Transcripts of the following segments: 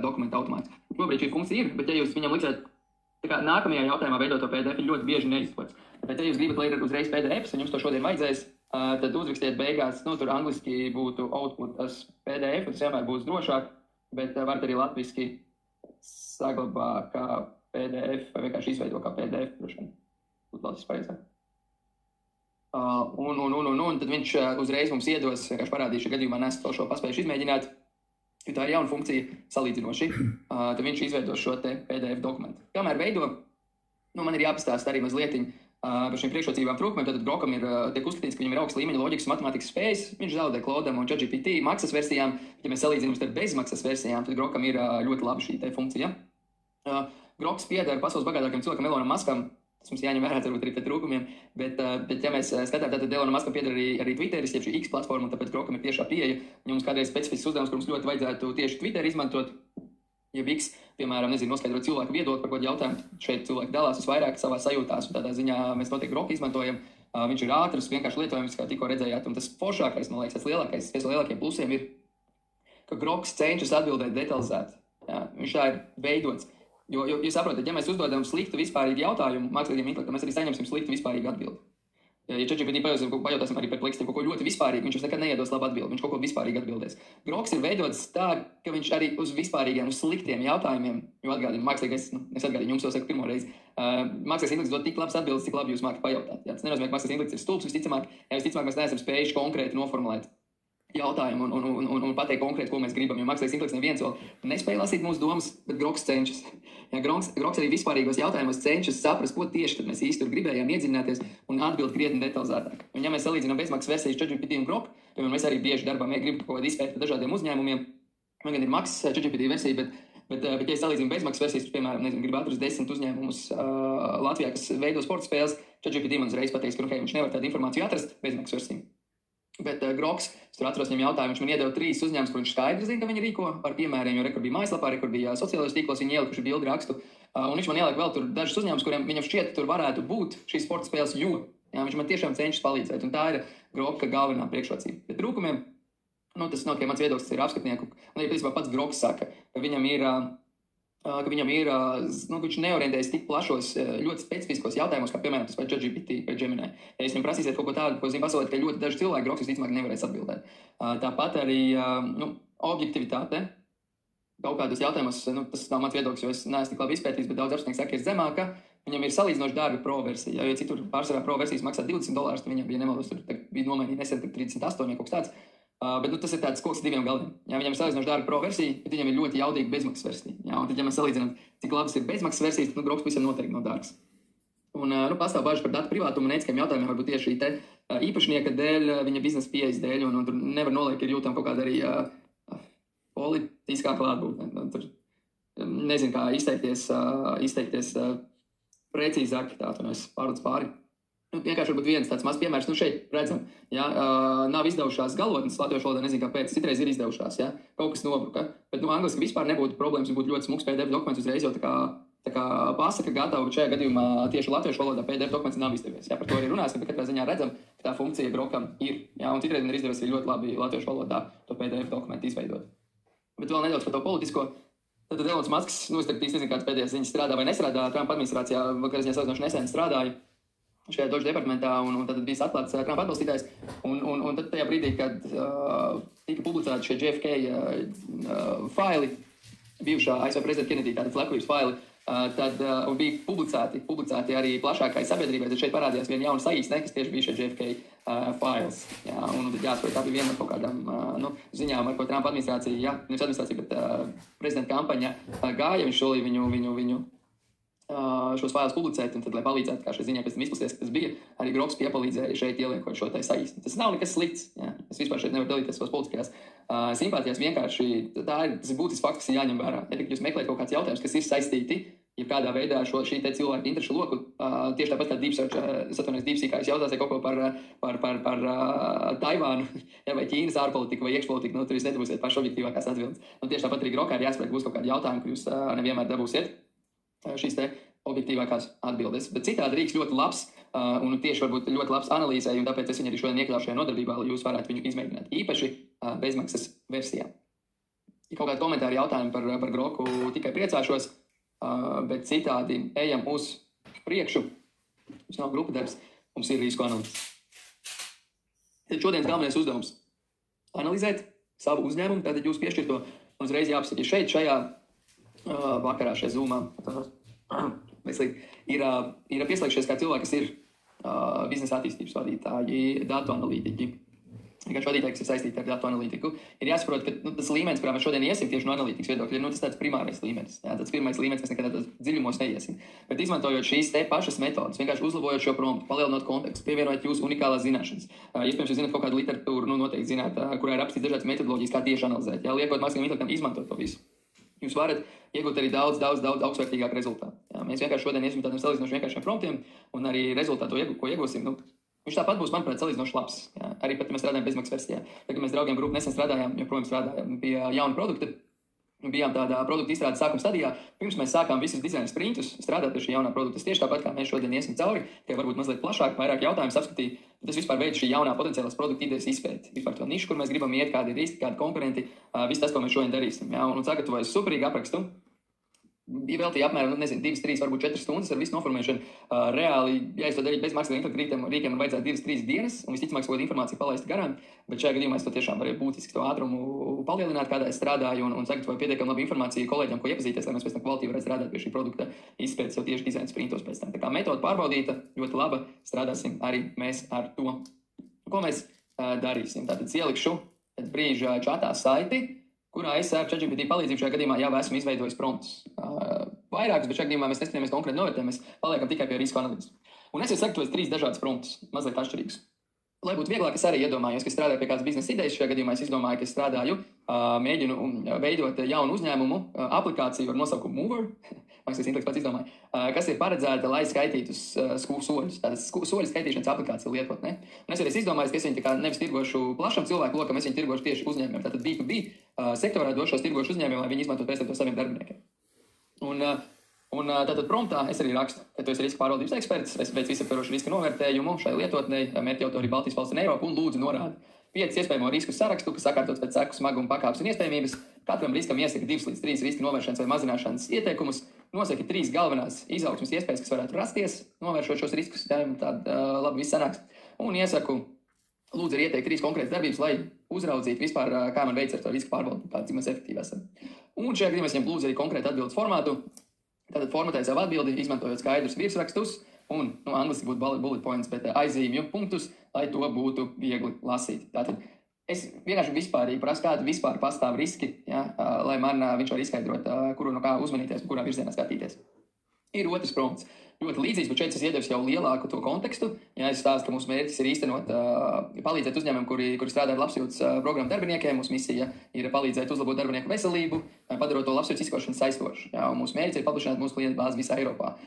dokumentu automāts. Šobrīd šī funkcija ir, bet ja jūs viņam liksiet nākamajā jautājumā veidot to PDF, ir ļoti bieži neizsakots. Bet ja jūs gribat, lai ir uzreiz PDFs, un jums to šodien vajadzēs, tad uzrakstiet beigās, tur angliski būtu output as PDF, tas vienmēr būs drošāk, bet varat arī latviski saglabā kā PDF, vai vienkārši izveido kā PDF, droši vien. Būtu latviski pareizāk. Un tad viņš uzreiz mums iedos, vienkārši parādīšu, ja gadījumā nesat vēl šo paspējuši izmēģināt, jo tā ir jauna funkcija salīdzinoši, tad viņš izveidos šo te PDF dokumentu. Kamēr veido, man ir jāpastāst arī mazlietiņ par šīm priekšrocībām trūkumiem, tad Grokam tiek uzskatīts, ka viņam ir augsts līmeņa loģikas un matemātikas spējas, viņš zaudē Claude'am un ChatGPT maksas versijām, ja mēs salīdzinām starp bezmaksas versijām, tad Grokam ir ļoti laba šī te funkcija. Groks pieder pasaules bagātākajam cilvēkam Elonom Muskam. Tas mums jāņem vērā arī pēc trūkumiem, bet ja mēs skatām, tad Elonam Muskam pieder arī Twitteris, jeb šī X platforma, un tāpēc Grokam ir tiešā pieeja. Ja mums kādreiz specifisks uzdevums, kur mums ļoti vajadzētu tieši Twitter izmantot, ja X, piemēram, noskaidrot cilvēku viedokli par kādu jautājumu, šeit cilvēki dalās visvairāk savā sajūtās, un tādā ziņā mēs noteikti Groku izmantojam. Viņš ir ātrs, vienkārši lietojams, kā tikko redzējāt, un tas foršākais, man liekas, tas lielākais, viens no lielākajiem plusiem ir, ka Groks cenšas atbildēt detalizēti. Viņš tā ir veidots. Jo jūs saprotat, ja mēs uzdodam sliktu vispārīgu jautājumu mākslīgiem intelektam, mēs arī saņemsim sliktu vispārīgu atbildi. Ja ChatGPT pajautāsim arī par plekstiem kaut ko ļoti vispārīgu, viņš nekad neiedos labu atbildi, viņš kaut ko vispārīgi atbildēs. Groks ir veidots tā, ka viņš arī uz vispārīgiem, uz sliktiem jautājumiem, jo atgādinu, mākslīgais, es atgādinu, jums jau saku pirmo reizi, mākslīgais intelekts dod tik labas atbildes, cik labi jūs mākat pajautāt. Tas nenozīmē, ka mākslīgais intelekts ir stulbs, visticamāk mēs neesam spējuši konkrēti noformulēt jautājumu un pateikt konkrēti, ko mēs gribam, jo mākslīgais intelekts neviens vēl nespēja lasīt mūsu domas, bet Groks cenšas. Groks arī vispārīgos jautājumos cenšas saprast, ko tieši tad mēs īsti tur gribējām iedziļināties un atbild krietni detalizētāk. Un ja mēs salīdzinām bezmaksas versijas ChatGPT un Groku, piemēram, mēs arī bieži darbā gribam kaut kādu izpēti par dažādiem uzņēmumiem, man gan ir maksas ChatGPT versija, bet ja es salīdzinu bezmaksas versijas, piemēram, gribu atrast 10 uzņēmumus Latvijā, kas veido sporta spēles, ChatGPT man uzreiz pateiks, ka viņš nevar tādu informāciju atrast bezmaksas versiju. Bet Groks, es tur atceros viņam jautājumu, viņš man iedeva 3 uzņēmumus, kur viņš skaidri zina, ka viņi rīko ar piemēriem, jo rekur bija mājaslapā, rekur bija sociālajos tīklos, viņi ielikuši bildi rakstu, un viņš man ieliek vēl tur dažus uzņēmumus, kuriem viņam šķiet, ka tur varētu būt šīs sporta spēles, jo viņš man tiešām cenšas palīdzēt, un tā ir Groka galvenā priekšrocība. Bet trūkumiem, tas nav tikai mans viedoklis, tas ir apskatnieku, un arī patiesībā pats Groks saka, ka viņam ir, viņš neorientējas tik plašos, ļoti specifiskos jautājumos, kā piemēram tas pats ChatGPT vai Gemini. Ja jūs viņam prasīsiet kaut ko tādu, ko zinu pasaulē, ka ļoti daži cilvēki Groks visticamāk nevarēs atbildēt. Tāpat arī objektivitāte. Kaut kādos jautājumos, tas nav mans viedoklis, jo es neesmu tik labi izpētījis, bet daudz apskatnieki saka, ir zemāka. Viņam ir salīdzinoši dārga pro versija. Ja citur pārsvarā pro versijas maksā $20, tad viņam bija nemaldos, tur bija nomainīti nesen 38 kaut kas tāds. Bet tas ir tāds koks ar diviem galiem. Viņam ir salīdzinoši dārga pro versija, bet viņam ir ļoti jaudīga bezmaksas versija. Un tad, ja mēs salīdzinām, cik labas ir bezmaksas versijas, tad Groks visam noteikti nav dārgs. Un pastāv bažas par datu privātumu un ētiskiem jautājumiem, varbūt tieši šī te īpašnieka dēļ, viņa biznesa pieejas dēļ, un tur nevar noliekt, ir jūtama kaut kāda arī politiskā klātbūtne. Tur nezinu, kā izteikties precīzāk, tā tu es pārdodas pāri. Vienkārši varbūt viens tāds mazs piemērs, šeit redzam, nav izdevušās galotnes, latviešu valodā nezinu kāpēc, citreiz ir izdevušās, kaut kas nobruka, bet angliski vispār nebūtu problēmas, būtu ļoti smuks PDF dokuments uzreiz, jo tā kā pasaka gatava, bet šajā gadījumā tieši latviešu valodā PDF dokuments nav izdevies. Par to arī runāsim, bet katrā ziņā redzam, ka tā funkcija Grokam ir, un citreiz man ir izdevies arī ļoti labi latviešu valodā to PDF dokumentu izveidot. Bet vēl nedaudz par to politisko. Tad Elonas Musks, es nezinu, kāds pēdējās ziņas strādā vai nestrādā, Trumpa administrācijā, vakarā ziņā salīdzinoši nesen strādāja šajā Doge departamentā, un tad bija atklāts Trumpa atbalstītājs. Un tad tajā brīdī, kad tika publicēti šie JFK faili, bijušā ASV prezidenta Kennedy, tātad slepkavības faili, tad bija publicēti arī plašākai sabiedrībai. Tad šeit parādījās viena jauna saīsne, kas tieši bija šie JFK files. Un tad jāatspēj, tā bija viena no kaut kādām ziņām, ar ko Trumpa administrācija, nevis administrācija, bet prezidenta kampaņa gāja. Viņš solīja viņu šos failus publicēt, un tad, lai palīdzētu, kā šai ziņā pēc tam izplaties, ka tas bija, arī Groks piepalīdzēja šeit ieliekot šo tai saīsni. Tas nav nekas slikts. Es vispār šeit nevaru dalīties savās politiskajās simpātijās. Vienkārši tas ir būtisks fakts, kas ir jāņem vērā. Ja jūs meklējat kaut kāds jautājums, kas ir saistīti, ja kādā veidā šī te cilvēka interešu loku, tieši tāpat kā DeepSeek, jautās kaut ko par Taivānu, vai Ķīnas ārpolitiku vai iekšpolitiku, tur jūs nedabūsiet paši objektīvākās atbildes. Tieši tāpat arī Grokā ir jāspēj, ka būs kaut kādi jautājumi, kur jūs nevienmēr dabūsiet šīs te objektīvākās atbildes. Bet citādi rīks ļoti labs un tieši varbūt ļoti labs analīzē, un tāpēc es viņu arī šodien iekļaušu šajā nodarbībā, lai jūs varētu viņu izmēģināt. Īpaši bezmaksas versijā. Ja kaut kādi komentāri jautājumi par Groku tikai priecāšos, bet citādi ejam uz priekšu. Mums nav grupa darbs, mums ir risku analīze. Tad šodienas galvenais uzdevums – analizēt savu uzņēmumu, tātad jūs piešķirto un uzreiz jāapsaka, šeit šajā vakarā šajā Zoomā ir pieslēgšies kā cilvēki, kas ir biznesa attīstības vadītāji, datu analītiķi. Vienkārši vadītāji, kas ir saistīti ar datu analītiku, ir jāsaprot, ka tas līmenis, kurā mēs šodien iesim tieši no analītikas viedokļa, ir tas tāds primārais līmenis. Jā, tāds pirmais līmenis, mēs nekad tāds dziļumos neiesim. Bet izmantojot šīs te pašas metodas, vienkārši uzlabojot šo promptu, palielinot kontekstu, pievienojot jūsu unikālās zināšanas. Iespējams, jūs zināt kaut kādu literatūru, noteikti zināt, kurā ir aprakstīts dažādas metodoloģijas, kā tieši analizēt. Jā, liekot mākslīgam intelektam izmantot to visu. Jūs varat iegūt arī daudz augstvērtīgāku rezultātu. Jā, mēs vienkārši šodien iesim tādiem salīdzinoši vienkāršiem promptiem, un arī rezultātu, ko iegūsim, viņš tāpat būs, manuprāt, salīdzinoši labs. Jā. Arī pat, ja mēs strādājam bezmaksas versijā. Tad, kad mēs draugiem grupu nesen strādājām, joprojām strādājām pie jauna produkta, bijām tādā produkta izstrādes sākuma stadijā, pirms mēs sākām visus dizaina sprintus strādāt pie šī jaunā produkta. Tieši tāpat, kā mēs šodien iesim cauri, tie varbūt mazliet plašāk, vairāk jautājumus apskatīt, tas vispār veids šī jaunā potenciālās produkta idejas izpēti. Vispār to nišu, kur mēs gribam iet, kādi ir riski, kādi konkurenti, viss tas, ko mēs šodien darīsim. Jā, un sagatavoju superīgu aprakstu. Veltīja apmēram, 2, 3, varbūt 4 stundas ar visu noformēšanu. Reāli, ja es to darītu bez mākslīgā intelekta rīkiem, man vajadzētu 2, 3 dienas, un visticamāk, ko informāciju palaist garām, bet šajā gadījumā es to tiešām varēju būtiski to ātrumu palielināt, kādā es strādāju, un sagatavoju pietiekami labu informāciju kolēģiem, ko iepazīties, lai mēs pēc tam kvalitīvi varētu strādāt pie šī produkta izpētes jau tieši dizaina sprintos pēc tam. Tā kā metode pārbaudīta, ļoti laba, strādāsim arī mēs ar to. Ko mēs darīsim? Tātad ielikšu pēc brīža čatā saiti, kurā es ar ChatGPT palīdzību šajā gadījumā jau esmu izveidojis promptus. Vairākus, bet šajā gadījumā mēs neskatāmies konkrēti novērtējumu, mēs paliekam tikai pie risku analīzes. Un es sagatavoju 3 dažādas promptus, mazliet atšķirīgus. Lai būtu vieglāk, es arī iedomājos, ka strādāju pie kādas biznesa idejas. Šajā gadījumā es izdomāju, ka strādāju, mēģinu veidot jaunu uzņēmumu aplikāciju ar nosaukumu Mover, mākslīgais intelekts pats izdomāja, kas ir paredzēta, lai skaitītu soļus. Tātad soļu skaitīšanas aplikācija lietotnē. Un es arī izdomāju, ka es viņu tā kā nevis tirgošu plašam cilvēku lokam, es viņu tirgošu tieši uzņēmumiem. Tātad B2B sektorā došos tirgošu uzņēmumiem, lai viņi izmantotu pēc tam to saviem darbiniekiem. Un tātad promptā es arī rakstu, ka tu esi riska pārvaldības eksperts, es veicu visaptverošu riska novērtējumu šai lietotnei, mērķi autori Baltijas valsts un Eiropu un lūdzu norādi 5 iespējamo risku sarakstu, kas sakārtots pēc seku smaguma pakāpes un iespējamības. Katram riskam iesaka 2 līdz 3 riska novēršanas vai mazināšanas ieteikumus, nosaka 3 galvenās izaugsmes iespējas, kas varētu rasties, novēršot šos riskus, tāda labi viss sanāks. Un iesaku, lūdzu arī ieteikt 3 konkrētas darbības, lai uzraudzītu vispār, kā man veic ar to riska pārvaldu, cik mēs efektīvi esam. Un šajā gadījumā es viņam lūdzu arī konkrētu atbildes formātu. Tātad formatēju savu atbildi, izmantojot skaidrus virsrakstus un, angliski būtu bullet points, bet aizīmju punktus, lai to būtu viegli lasīt. Tātad es vienkārši vispārīgi prasu, kādi vispār pastāv riski, ja, lai man viņš var izskaidrot, kuru no kā uzmanīties un kurā virzienā skatīties. Ir otrs prompts. Ļoti līdzīgs, bet šeit es iedevu jau lielāku to kontekstu. Ja es stāstu, ka mūsu mērķis ir īstenot, palīdzēt uzņēmumiem, kuri strādā ar labsajūtas programmu darbiniekiem. Mūsu misija ir palīdzēt uzlabot darbinieku veselību, padarot to labsajūtas izkošanu saistošu. Ja, mūsu mērķis ir paplašināt mūsu klientu bāzi visā Eiropā.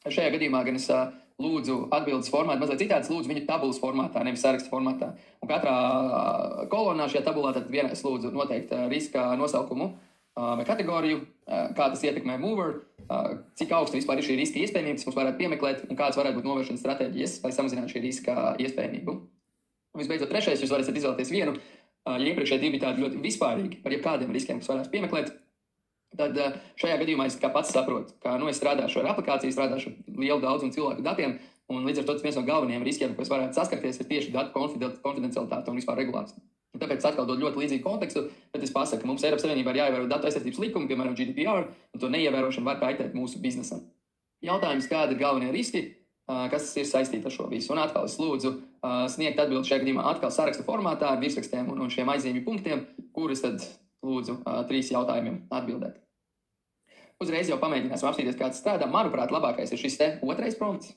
Šajā gadījumā gan es lūdzu atbildes formātu mazliet citāds, lūdzu viņu tabulas formātā, nevis saraksta formātā. Un katrā kolonā šajā tabulā tad vienā es lūdzu noteikt riska nosaukumu vai kategoriju, kā tas ietekmē Mover, cik augsta vispār ir šī riska iespējamība, kas mums varētu piemeklēt, un kādas varētu būt novēršanas stratēģijas, lai samazinātu šī riska iespējamību. Un visbeidzot, trešais, jūs varat izvēlēties vienu, ja iepriekšēji divi tādi ļoti vispārīgi par jebkādiem riskiem, kas varētu piemeklēt, tad šajā gadījumā es kā pats saprotu, ka es strādāšu ar aplikāciju, strādāšu ar lielu daudzumu cilvēku datiem, un līdz ar to viens no galvenajiem riskiem, ko es varētu saskarties, ir tieši datu konfidencialitāte un vispār regulācija. Un tāpēc es atkal dodu ļoti līdzīgu kontekstu, bet es pasaku, ka mums Eiropas Savienībā ir jāievēro datu aizsardzības likumi, piemēram, GDPR, un to neievērošana var kaitēt mūsu biznesam. Jautājums, kādi ir galvenie riski, kas ir saistīti ar šo visu. Un atkal es lūdzu sniegt atbildi šajā gadījumā atkal saraksta formātā ar virsrakstiem un šiem aizīmju punktiem, kurus tad lūdzu 3 jautājumiem atbildēt. Uzreiz jau pamēģināsim apstīties, kāds strādā. Manuprāt, labākais ir šis te otrais prompts.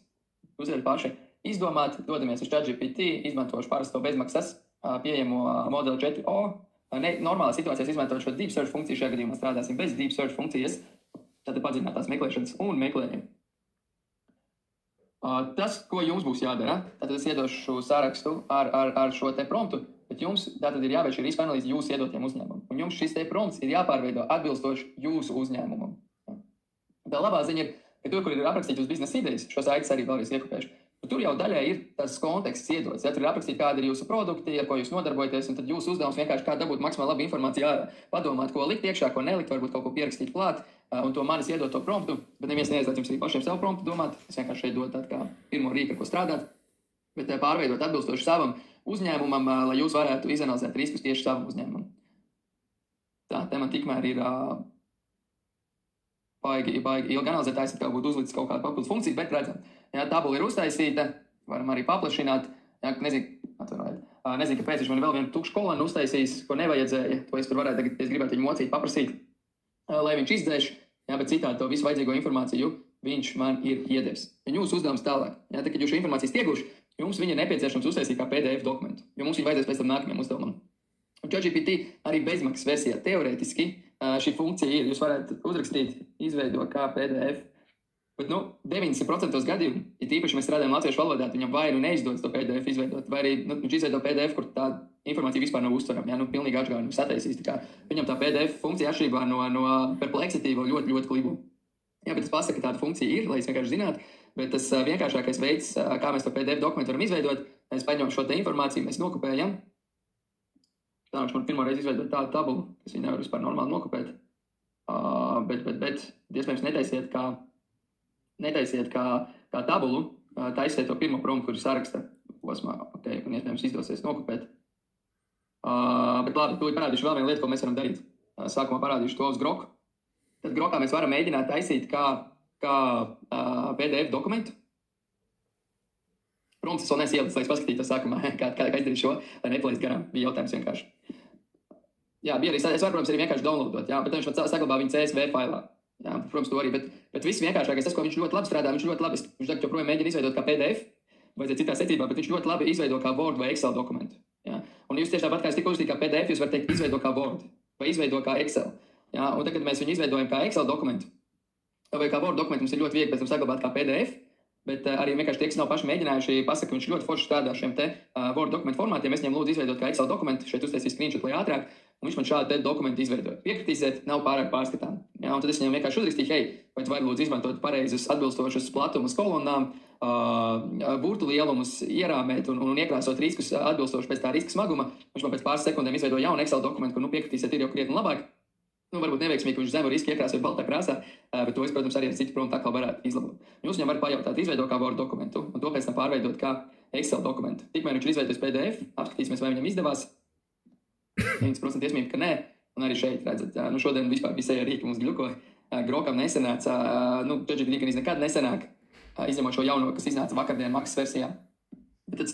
Uzreiz paši izdomāt, dodamies uz ChatGPT, izmantošu parasto bezmaksas pieejamo modeli 4o. Normālā situācijās izmantojot šo deep search funkciju, šajā gadījumā strādāsim bez deep search funkcijas, tātad padziļinātās meklēšanas un meklējumu. Tas, ko jums būs jādara, tad es iedošu sarakstu ar šo te promptu, bet jums tātad ir jāveic šī riska analīze jūsu iedotiem uzņēmumam. Un jums šis te prompts ir jāpārveido atbilstoši jūsu uzņēmumam. Tā labā ziņa ir, ka tur, kur ir aprakstīts uz biznesa idejas, šo saites arī vēlreiz iekopēšu. Tur jau daļai ir tas konteksts iedots. Ja tur ir aprakstīts, kādi ir jūsu produkti, ar ko jūs nodarbojaties, un tad jūsu uzdevums vienkārši kā dabūt maksimāli labu informāciju ārā. Padomāt, ko likt iekšā, ko nelikt, varbūt kaut ko pierakstīt klāt, un to manis iedot to promptu, bet neviens neaizdod jums arī pašiem savu promptu domāt. Es vienkārši šeit dodu tādu kā pirmo rīku, ar ko strādāt, bet pārveidot atbilstoši savam uzņēmumam, lai jūs varētu izanalizēt riskus tieši savam uzņēmumam. Tā man tikmēr ir baigi ilgi analizēt, es kā būtu uzlicis kaut kādu papildus funkciju, bet redzam, ja tabula ir uztaisīta, varam arī paplašināt, ja, nezinu, kāpēc viņš man vēl vienu tukšu kolonu uztaisīs, ko nevajadzēja, to es tur varētu tagad, es gribētu viņu mocīt, paprasīt, lai viņš izdzēš, ja, bet citādi to visu vajadzīgo informāciju viņš man ir iedevis. Un jūsu uzdevums tālāk, ja, tad, kad jūs šo informāciju stieguši, jums viņa ir nepieciešams uztaisīt kā PDF dokumentu, jo mums viņa vajadzēs pēc tam nākamajam uzdevumam. Un ChatGPT arī bezmaksas versijā teorētiski šī funkcija ir, jūs varētu uzrakstīt, izveidot kā PDF, bet 90% gadījumu, ja tīpaši mēs strādājam latviešu valodā, viņam vai neizdodas to PDF izveidot, vai arī viņš izveido PDF, kur tā informācija vispār nav uztverama, ja, pilnīgi atžgājumu sataisīs, tā kā viņam tā PDF funkcija atšķirībā no Perplexity vēl ļoti, ļoti klibo. Jā, bet es pasaku, ka tāda funkcija ir, lai es vienkārši zinātu, bet tas vienkāršākais veids, kā mēs to PDF dokumentu varam izveidot, mēs paņemam šo te informāciju, mēs nokopējam. Tā viņš man pirmo reizi izveidot tādu tabulu, kas viņu nevar vispār normāli nokopēt. Bet iespējams netaisiet kā tabulu, taisiet to pirmo promptu, kur ir saraksta posmā. Ok, un iespējams izdosies nokopēt. Bet labi, tūlīt parādīšu vēl vienu lietu, ko mēs varam darīt. Sākumā parādīšu to uz Groku. Tad Grokā mēs varam mēģināt taisīt kā PDF dokumentu. Prompts es vēl neesmu ielicis, lai es paskatītos sākumā, kā izdarīt šo, lai nepalaist garām. Bija jautājums vienkārši. Jā, bija arī, es varu, protams, arī vienkārši downloadot, jā, bet viņš man saglabā viņa CSV failā. Jā, protams, to arī, bet viss vienkāršākais, tas, ko viņš ļoti labi strādā, viņš ļoti labi, viņš tagad joprojām mēģina izveidot kā PDF, vajadzētu citā secībā, bet viņš ļoti labi izveido kā Word vai Excel dokumentu. Jā. Un jūs tieši tāpat, kā es tikko uzstīju kā PDF, jūs varat teikt izveido kā Word vai izveido kā Excel. Jā, un tagad mēs viņu izveidojam kā Excel dokumentu. Vai kā Word dokumentu mums ir ļoti viegli pēc tam saglabāt kā PDF. Bet arī vienkārši tie, kas nav paši mēģinājuši, pasaka, ka viņš ļoti forši strādā šiem te Word dokumentu formātiem. Es viņam lūdzu izveidot kā Excel dokumentu, šeit uztaisīju screenshot, lai ātrāk, un viņš man šādu te dokumentu izveidoja. Piekritīsiet, nav pārāk pārskatām. Ja, un tad es viņam vienkārši uzrakstīju, hei, vai tu vari lūdzu izmantot pareizus atbilstošus platumus kolonnām, burtu lielumus ierāmēt un iekrāsot riskus atbilstoši pēc tā riska smaguma. Viņš man pēc pāris sekundēm izveidoja jaunu Excel dokumentu, kur piekritīsiet ir jau krietni labāk. Varbūt neveiksmīgi, ka viņš zemu risku iekrāsot baltā krāsā, bet to es, protams, arī ar citu promptu atkal varētu izlabot. Jūs viņam varat pajautāt, izveido kā Word dokumentu, un to pēc tam pārveidot kā Excel dokumentu. Tikmēr viņš ir izveidojis PDF, apskatīsimies, vai viņam izdevās. 90% iespējams, ka nē, un arī šeit, redzat, šodien vispār visai rīki mums gļuko. Grokam nesenāca, ChatGPT nekad nesenāk, izņemot šo jauno, kas iznāca vakardien maksas versijā. Bet tad